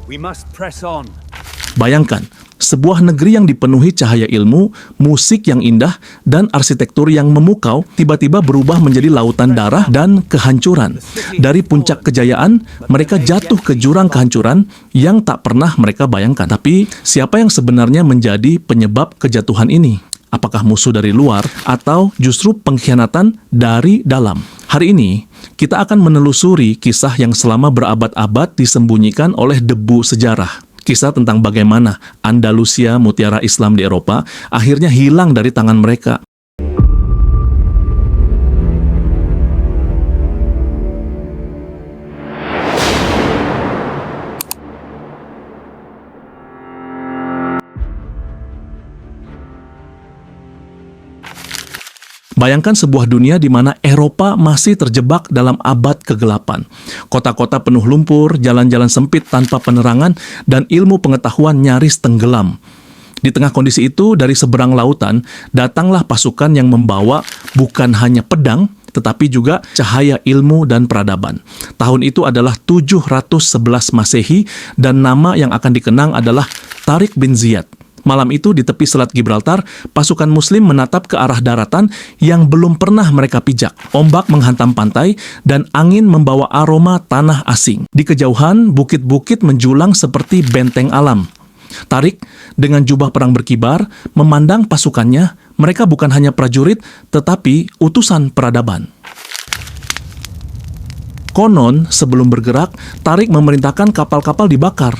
We must press on. Bayangkan, sebuah negeri yang dipenuhi cahaya ilmu, musik yang indah, dan arsitektur yang memukau tiba-tiba berubah menjadi lautan darah dan kehancuran. Dari puncak kejayaan, mereka jatuh ke jurang kehancuran yang tak pernah mereka bayangkan. Tapi, siapa yang sebenarnya menjadi penyebab kejatuhan ini? Apakah musuh dari luar atau justru pengkhianatan dari dalam? Hari ini, kita akan menelusuri kisah yang selama berabad-abad disembunyikan oleh debu sejarah. Kisah tentang bagaimana Andalusia, mutiara Islam di Eropa, akhirnya hilang dari tangan mereka. Bayangkan sebuah dunia di mana Eropa masih terjebak dalam abad kegelapan. Kota-kota penuh lumpur, jalan-jalan sempit tanpa penerangan, dan ilmu pengetahuan nyaris tenggelam. Di tengah kondisi itu, dari seberang lautan, datanglah pasukan yang membawa bukan hanya pedang, tetapi juga cahaya ilmu dan peradaban. Tahun itu adalah 711 Masehi, dan nama yang akan dikenang adalah Tariq bin Ziyad. Malam itu di tepi Selat Gibraltar, pasukan Muslim menatap ke arah daratan yang belum pernah mereka pijak. Ombak menghantam pantai dan angin membawa aroma tanah asing. Di kejauhan, bukit-bukit menjulang seperti benteng alam. Tariq, dengan jubah perang berkibar, memandang pasukannya. Mereka bukan hanya prajurit, tetapi utusan peradaban. Konon, sebelum bergerak, Tariq memerintahkan kapal-kapal dibakar.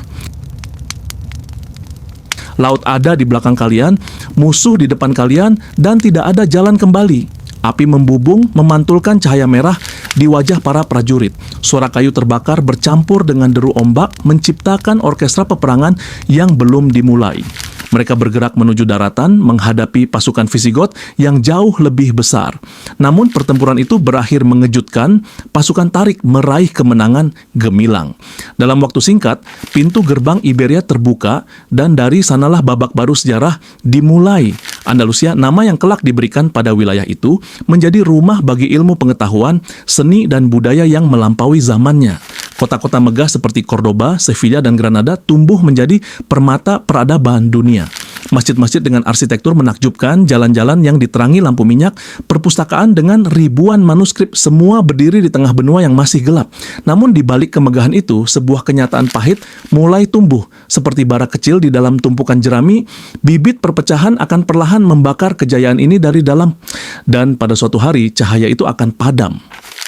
Laut ada di belakang kalian, musuh di depan kalian, dan tidak ada jalan kembali. Api membubung, memantulkan cahaya merah di wajah para prajurit. Suara kayu terbakar bercampur dengan deru ombak, menciptakan orkestra peperangan yang belum dimulai. Mereka bergerak menuju daratan, menghadapi pasukan Visigot yang jauh lebih besar. Namun pertempuran itu berakhir mengejutkan, pasukan Tariq meraih kemenangan gemilang. Dalam waktu singkat, pintu gerbang Iberia terbuka, dan dari sanalah babak baru sejarah dimulai. Andalusia, nama yang kelak diberikan pada wilayah itu, menjadi rumah bagi ilmu pengetahuan, seni dan budaya yang melampaui zamannya. Kota-kota megah seperti Cordoba, Sevilla, dan Granada tumbuh menjadi permata peradaban dunia. Masjid-masjid dengan arsitektur menakjubkan, jalan-jalan yang diterangi lampu minyak, perpustakaan dengan ribuan manuskrip, semua berdiri di tengah benua yang masih gelap. Namun di balik kemegahan itu, sebuah kenyataan pahit mulai tumbuh. Seperti bara kecil di dalam tumpukan jerami, bibit perpecahan akan perlahan membakar kejayaan ini dari dalam. Dan pada suatu hari, cahaya itu akan padam.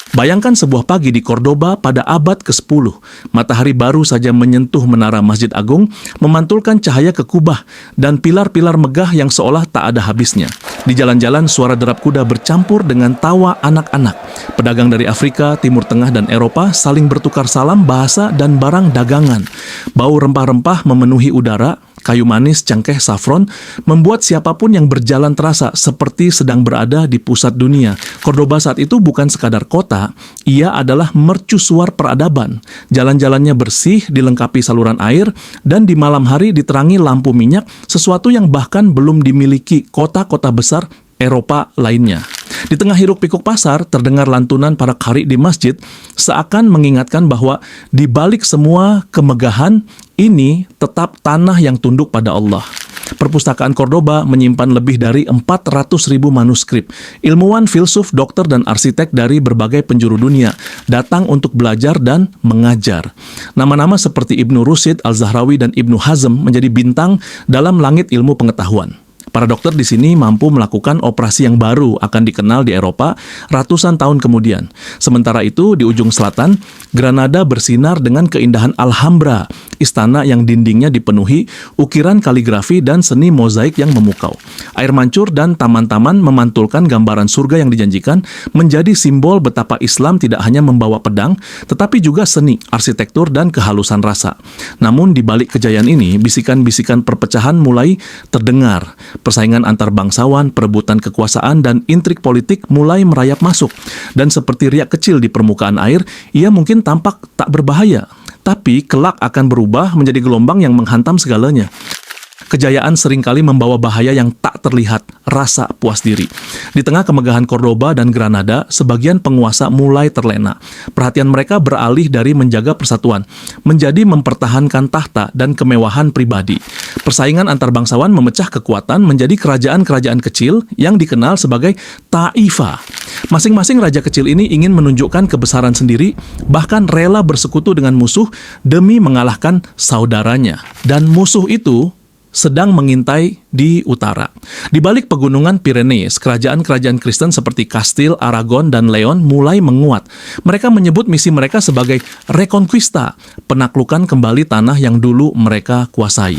Bayangkan sebuah pagi di Cordoba pada abad ke-10. Matahari baru saja menyentuh menara Masjid Agung, memantulkan cahaya ke kubah dan pilar-pilar megah yang seolah tak ada habisnya. Di jalan-jalan, suara derap kuda bercampur dengan tawa anak-anak. Pedagang dari Afrika, Timur Tengah, dan Eropa saling bertukar salam, bahasa, dan barang dagangan. Bau rempah-rempah memenuhi udara. Kayu manis, cengkeh, safron membuat siapapun yang berjalan terasa seperti sedang berada di pusat dunia. Cordoba saat itu bukan sekadar kota, ia adalah mercusuar peradaban. Jalan-jalannya bersih, dilengkapi saluran air, dan di malam hari diterangi lampu minyak, sesuatu yang bahkan belum dimiliki kota-kota besar Eropa lainnya. Di tengah hiruk-pikuk pasar, terdengar lantunan para qari di masjid, seakan mengingatkan bahwa di balik semua kemegahan, ini tetap tanah yang tunduk pada Allah. Perpustakaan Cordoba menyimpan lebih dari 400.000 manuskrip. Ilmuwan, filsuf, dokter, dan arsitek dari berbagai penjuru dunia datang untuk belajar dan mengajar. Nama-nama seperti Ibnu Rushd, Al-Zahrawi, dan Ibnu Hazm menjadi bintang dalam langit ilmu pengetahuan. Para dokter di sini mampu melakukan operasi yang baru akan dikenal di Eropa ratusan tahun kemudian. Sementara itu, di ujung selatan, Granada bersinar dengan keindahan Alhambra, istana yang dindingnya dipenuhi ukiran kaligrafi dan seni mozaik yang memukau. Air mancur dan taman-taman memantulkan gambaran surga yang dijanjikan, menjadi simbol betapa Islam tidak hanya membawa pedang, tetapi juga seni, arsitektur, dan kehalusan rasa. Namun di balik kejayaan ini, bisikan-bisikan perpecahan mulai terdengar. Persaingan antar bangsawan, perebutan kekuasaan, dan intrik politik mulai merayap masuk. Dan seperti riak kecil di permukaan air, ia mungkin tampak tak berbahaya, tapi kelak akan berubah menjadi gelombang yang menghantam segalanya. Kejayaan seringkali membawa bahaya yang tak terlihat, rasa puas diri. Di tengah kemegahan Cordoba dan Granada, sebagian penguasa mulai terlena. Perhatian mereka beralih dari menjaga persatuan, menjadi mempertahankan tahta dan kemewahan pribadi. Persaingan antar bangsawan memecah kekuatan menjadi kerajaan-kerajaan kecil yang dikenal sebagai taifah. Masing-masing raja kecil ini ingin menunjukkan kebesaran sendiri, bahkan rela bersekutu dengan musuh demi mengalahkan saudaranya. Dan musuh itu sedang mengintai di utara. Di balik pegunungan Pyrenees, kerajaan-kerajaan Kristen seperti Kastil, Aragon, dan Leon mulai menguat. Mereka menyebut misi mereka sebagai Reconquista, penaklukan kembali tanah yang dulu mereka kuasai.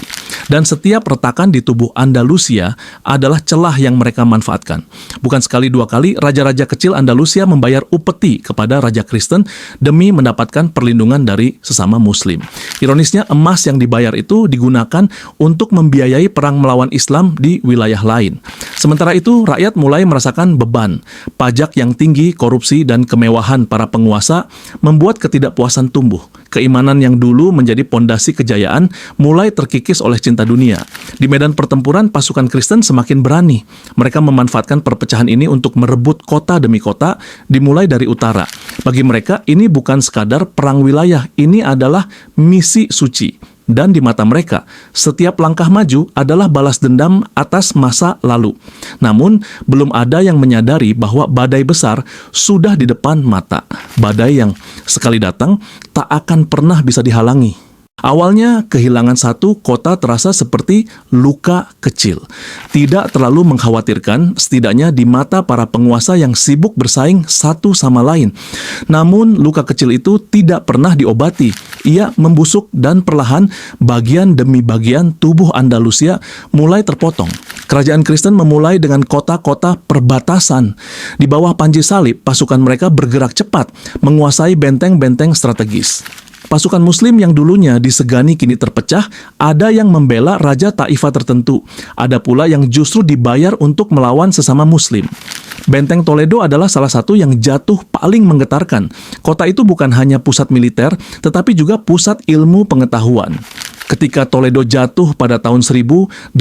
Dan setiap retakan di tubuh Andalusia adalah celah yang mereka manfaatkan. Bukan sekali dua kali, raja-raja kecil Andalusia membayar upeti kepada raja Kristen demi mendapatkan perlindungan dari sesama Muslim. Ironisnya, emas yang dibayar itu digunakan untuk membiayai perang melawan Islam di wilayah lain. Sementara itu, rakyat mulai merasakan beban. Pajak yang tinggi, korupsi, dan kemewahan para penguasa membuat ketidakpuasan tumbuh. Keimanan yang dulu menjadi pondasi kejayaan mulai terkikis oleh cinta dunia. Di medan pertempuran, pasukan Kristen semakin berani. Mereka memanfaatkan perpecahan ini untuk merebut kota demi kota, dimulai dari utara. Bagi mereka, ini bukan sekadar perang wilayah, ini adalah misi suci. Dan di mata mereka, setiap langkah maju adalah balas dendam atas masa lalu. Namun, belum ada yang menyadari bahwa badai besar sudah di depan mata. Badai yang sekali datang, tak akan pernah bisa dihalangi. Awalnya, kehilangan satu kota terasa seperti luka kecil. Tidak terlalu mengkhawatirkan, setidaknya di mata para penguasa yang sibuk bersaing satu sama lain. Namun, luka kecil itu tidak pernah diobati. Ia membusuk dan perlahan bagian demi bagian tubuh Andalusia mulai terpotong. Kerajaan Kristen memulai dengan kota-kota perbatasan. Di bawah panji salib, pasukan mereka bergerak cepat, menguasai benteng-benteng strategis. Pasukan Muslim yang dulunya disegani kini terpecah, ada yang membela raja taifah tertentu, ada pula yang justru dibayar untuk melawan sesama Muslim. Benteng Toledo adalah salah satu yang jatuh paling menggetarkan. Kota itu bukan hanya pusat militer, tetapi juga pusat ilmu pengetahuan. Ketika Toledo jatuh pada tahun 1085,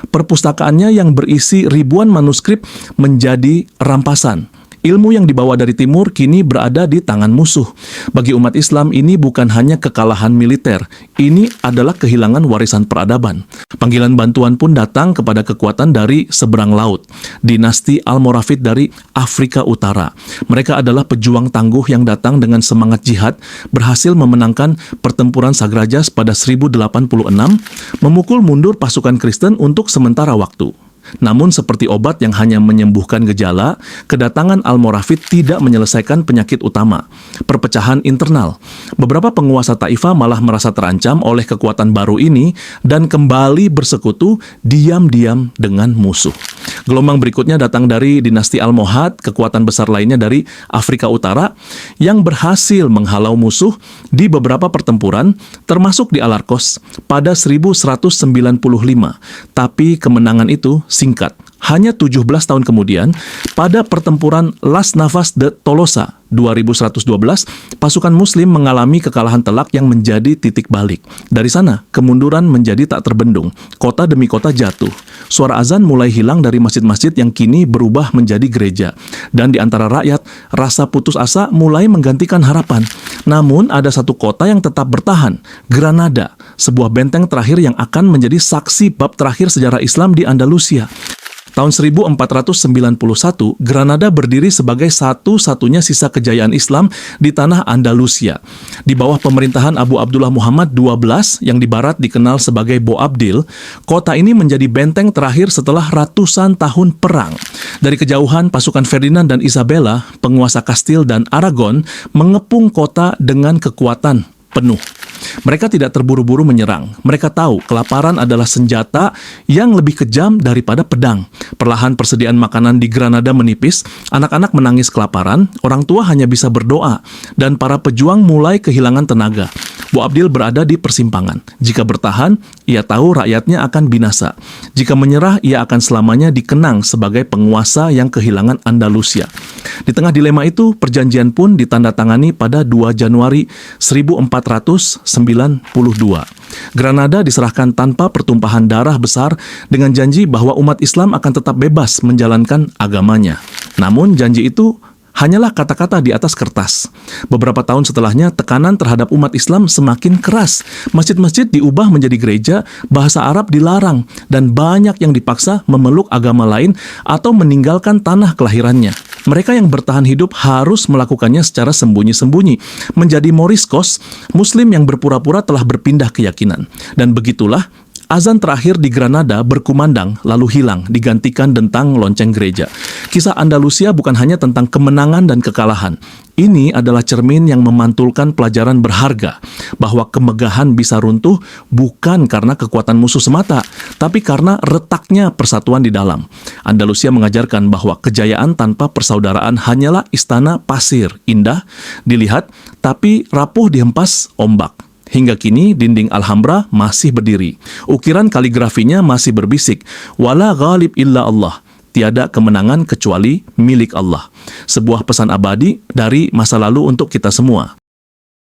perpustakaannya yang berisi ribuan manuskrip menjadi rampasan. Ilmu yang dibawa dari timur kini berada di tangan musuh. Bagi umat Islam, ini bukan hanya kekalahan militer, ini adalah kehilangan warisan peradaban. Panggilan bantuan pun datang kepada kekuatan dari seberang laut, dinasti Almoravid dari Afrika Utara. Mereka adalah pejuang tangguh yang datang dengan semangat jihad, berhasil memenangkan pertempuran Sagrajas pada 1086, memukul mundur pasukan Kristen untuk sementara waktu. Namun seperti obat yang hanya menyembuhkan gejala, kedatangan Almoravid tidak menyelesaikan penyakit utama, perpecahan internal. Beberapa penguasa taifah malah merasa terancam oleh kekuatan baru ini dan kembali bersekutu diam-diam dengan musuh. Gelombang berikutnya datang dari dinasti Almohad, kekuatan besar lainnya dari Afrika Utara, yang berhasil menghalau musuh di beberapa pertempuran, termasuk di Alarcos pada 1195. Tapi kemenangan itu singkat. Hanya 17 tahun kemudian, pada pertempuran Las Navas de Tolosa 2112, pasukan Muslim mengalami kekalahan telak yang menjadi titik balik. Dari sana, kemunduran menjadi tak terbendung. Kota demi kota jatuh. Suara azan mulai hilang dari masjid-masjid yang kini berubah menjadi gereja. Dan di antara rakyat, rasa putus asa mulai menggantikan harapan. Namun, ada satu kota yang tetap bertahan, Granada, sebuah benteng terakhir yang akan menjadi saksi bab terakhir sejarah Islam di Andalusia. Tahun 1491, Granada berdiri sebagai satu-satunya sisa kejayaan Islam di tanah Andalusia. Di bawah pemerintahan Abu Abdullah Muhammad XII, yang di barat dikenal sebagai Boabdil, kota ini menjadi benteng terakhir setelah ratusan tahun perang. Dari kejauhan, pasukan Ferdinand dan Isabella, penguasa Kastil dan Aragon, mengepung kota dengan kekuatan penuh. Mereka tidak terburu-buru menyerang. Mereka tahu kelaparan adalah senjata yang lebih kejam daripada pedang. Perlahan persediaan makanan di Granada menipis, anak-anak menangis kelaparan, orang tua hanya bisa berdoa, dan para pejuang mulai kehilangan tenaga. Boabdil berada di persimpangan. Jika bertahan, ia tahu rakyatnya akan binasa. Jika menyerah, ia akan selamanya dikenang sebagai penguasa yang kehilangan Andalusia. Di tengah dilema itu, perjanjian pun ditandatangani pada 2 Januari 1492. Granada diserahkan tanpa pertumpahan darah besar dengan janji bahwa umat Islam akan tetap bebas menjalankan agamanya. Namun janji itu hanyalah kata-kata di atas kertas. Beberapa tahun setelahnya, tekanan terhadap umat Islam semakin keras. Masjid-masjid diubah menjadi gereja, bahasa Arab dilarang, dan banyak yang dipaksa memeluk agama lain atau meninggalkan tanah kelahirannya. Mereka yang bertahan hidup harus melakukannya secara sembunyi-sembunyi, menjadi moriscos, Muslim yang berpura-pura telah berpindah keyakinan. Dan begitulah, azan terakhir di Granada berkumandang lalu hilang, digantikan dentang lonceng gereja. Kisah Andalusia bukan hanya tentang kemenangan dan kekalahan. Ini adalah cermin yang memantulkan pelajaran berharga, bahwa kemegahan bisa runtuh bukan karena kekuatan musuh semata, tapi karena retaknya persatuan di dalam. Andalusia mengajarkan bahwa kejayaan tanpa persaudaraan hanyalah istana pasir, indah dilihat, tapi rapuh dihempas ombak. Hingga kini, dinding Alhambra masih berdiri. Ukiran kaligrafinya masih berbisik, "Wala ghalib illa Allah." Tiada kemenangan kecuali milik Allah. Sebuah pesan abadi dari masa lalu untuk kita semua.